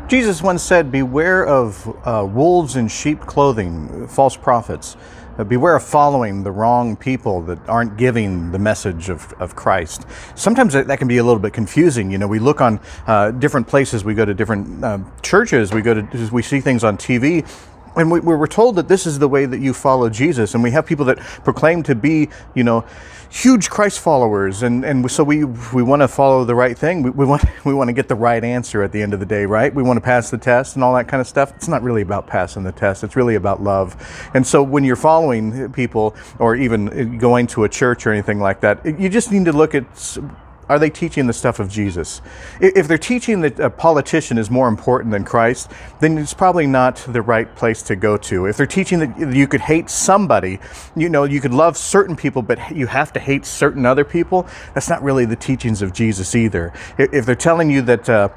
Jesus once said, beware of wolves in sheep clothing, false prophets. Beware of following the wrong people that aren't giving the message of Christ. Sometimes that can be a little bit confusing. You know, we look on different places, we go to different churches, we see things on TV, and we're told that this is the way that you follow Jesus. And we have people that proclaim to be, you know, huge Christ followers, and so we want to follow the right thing. We want to get the right answer at the end of the day, right? We want to pass the test and all that kind of stuff. It's not really about passing the test. It's really about love. And so when you're following people, or even going to a church or anything like that, you just need to look at, are they teaching the stuff of Jesus? If they're teaching that a politician is more important than Christ, then it's probably not the right place to go to. If they're teaching that you could hate somebody, you know, you could love certain people, but you have to hate certain other people, that's not really the teachings of Jesus either. If they're telling you that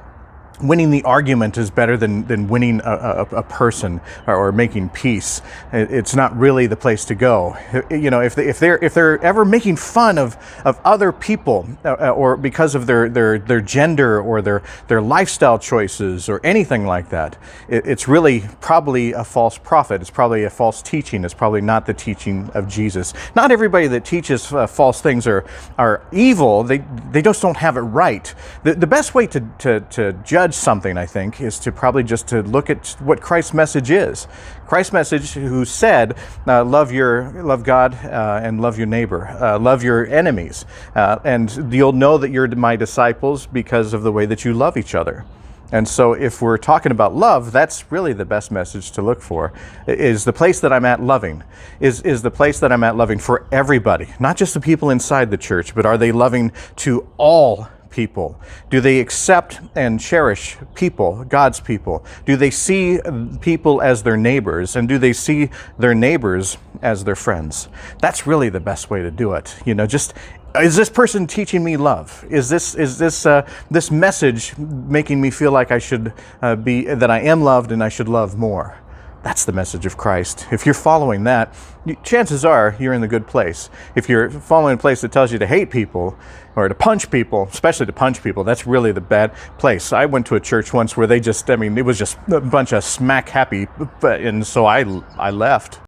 winning the argument is better than winning a person or making peace, it's not really the place to go. You know, if they're ever making fun of other people or because of their gender or their lifestyle choices or anything like that, it's really probably a false prophet. It's probably a false teaching. It's probably not the teaching of Jesus. Not everybody that teaches false things are evil. They just don't have it right. The best way to judge something, I think, is to probably just to look at what Christ's message is. Christ's message, who said, love God and love your neighbor, love your enemies, and you'll know that you're my disciples because of the way that you love each other. And so if we're talking about love, that's really the best message to look for. Is the place that I'm at loving? Is the place that I'm at loving for everybody, not just the people inside the church, but are they loving to all people? Do they accept and cherish people, God's people? Do they see people as their neighbors, and do they see their neighbors as their friends? That's really the best way to do it. You know, just, is this person teaching me love? Is this message making me feel like I should that I am loved and I should love more? That's the message of Christ. If you're following that, chances are you're in the good place. If you're following a place that tells you to hate people or to punch people, especially to punch people, that's really the bad place. I went to a church once where it was just a bunch of smack happy, and so I left.